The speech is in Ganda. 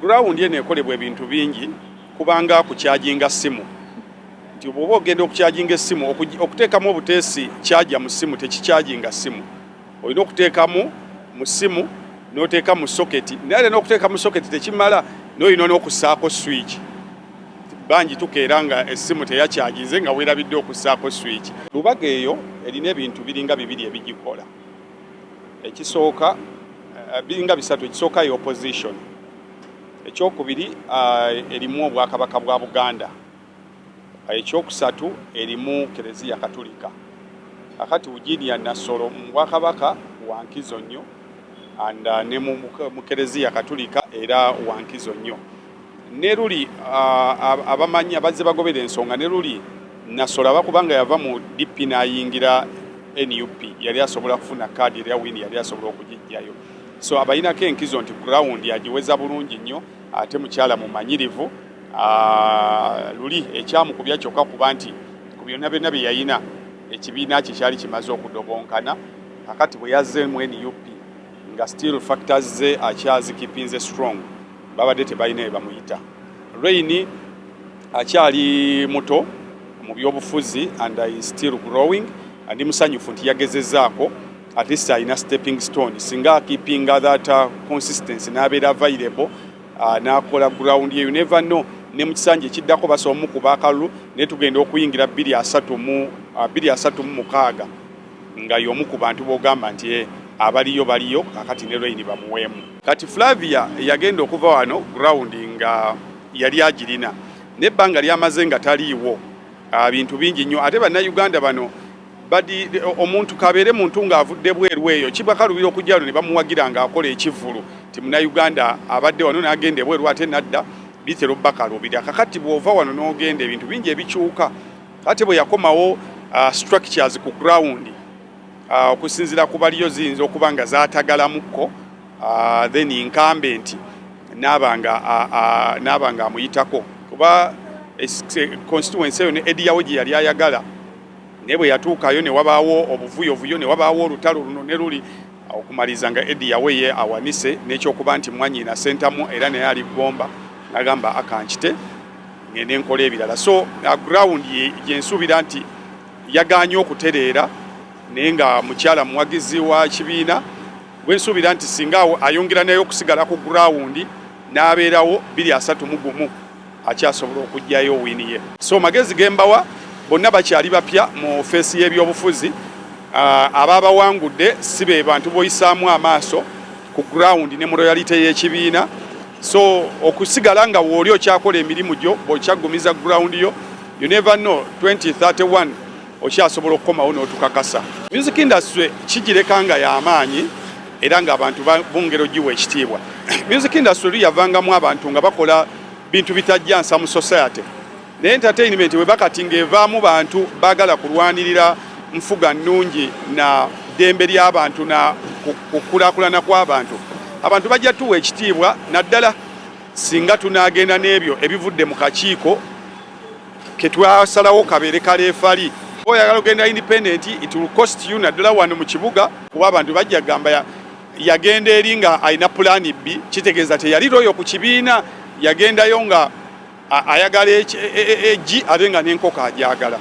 ground eno ekolebwa ebintu bingi kubanga kukyajinga simu. Nti bw'oba ogenda okukyajinga essimu okuteekamu obuteesi kyaja mu ssimu tekikyajinga ssimu. Olina okuteekamu mu ssimu n'oteeka mu soketi, naye n'okuteeka mu soketi tekimala, n'olina n'okussaako switch. Bangi tukeera nga essimu teyakyagize nga weerabidde okussaako switch. Lubaga eyo erina ebintu biringa bibiri ebigikola. Ekisooka biringa bisatu. Ekisooka ye opposition. Ekyokubiri erimu obwakabaka bwa Buganda. Ekyokusatu erimu Kereziya Katolika. Akati Ugiriya Nasolo mu bwakabaka wankizo nnyo ne mu Kereziya Katolika era wankizo nnyo. Ne luli abamanyi abazze bagobera ensonga ne luli Nasolo abakubanga yava mu DP n'ayingira NUP yali asobola kufuna kaadi era wini yali asobola okugijjayo. So abayinako enkizo nti ground yagiweza bulungi nnyo ate mukyala mumanyirivu. Luli ekyamukubya kyokka kuba nti ku byonna byonna bye yayina ekibiina kye kyali kimaze okudobonkana. Kakati bwe yazze mu NUP nga still factors ze akyazikipinze strong, babadde tebalina bye bamuyita. Rain akyali muto mu byobufuzi and is still growing, and musanyufu nti yagezezzaako at least alina stepping stone singa keeping that consistency n'abeera available n'akola ground ye. You never know, ne mu kisanja ekiddako basomu kuba akalulu ne tugenda okuyingira 236 nga y'omu ku bantu b'ogamba nti baliyo kakati ne Rain bamuweemu. Kati Flavia yagenda okuva wano ground nga yali agirina n'ebbanga lyamaze nga taliiwo bintu bingi nnyo. Ate bannayuganda bano badi omuntu kabeere muntu ng'avudde bweru eyo kibakalubira okujjalo ne bamuwagira ng'akola ekivulu ti munnayuganda abadde wano n'agenda bweru ate nadda bitero bakalubira. Kakati bw'ova wano n'ogenda ebintu bingi ebikyuka. Kati bwe yakomawo structures ku ground okusinzira ku baliyo ziyinza okuba nga zaatagalamukko then incumbent n'abanga amuyitako kuba constituency eyo ne addeyo gye yali ayagala naye bwe yatuukayo ne wabaawo obuvuyovuyo ne wabaawo olutalo luno ne luli okumaliza nga addeyo ye awanise n'ekyokuba nti mwanyiina sentamu era naye ali bomba n'agamba akankite ngende nkola ebirala. So ground yensuubira nti yagaanye okutereera naye nga mukyala muwagizi wa kibiina bwensuubira nti singa ayongera naye okusigala ku ground n'abeerawo 231 akyasobola okugyayo wini ye. So magezi gembawa bonna bakyali bapya mu feesi y'ebyobufuzi. Ababawangudde si be bantu boyisaamu amaaso ku ground ne mu royalty y'ekibiina. So okusigala nga wooli okyakola emirimu gyo bw'okyagumiza ground yo, you never know 2031 okyasobola okukomawo n'otukakasa. Music industry kigireka nga y'amaanyi era ng'abantu bongero giwa ekitiibwa. Music industry yavangamu abantu nga bakola bintu bitajjansa mu society. Ne entertainment we bakati ng'evaamu bantu baagala kulwanirira nfuga nnungi na ddembe ly'abantu na kukulaakulana kw'abantu. Abantu bajja tuwa ekitiibwa naddala singa tunaagenda n'ebyo ebivudde mu kakiiko ke twasalawo kabeere kaleefali. Oyagala ogenda independent, it will cost you naddala wano mu kibuga kuba abantu bajja gamba yagenda eri nga alina pulaani B, kitegeeza teyali loyo ku kibiina, yagendayo nga ayagala egi ate nga n'enkoko agyagala.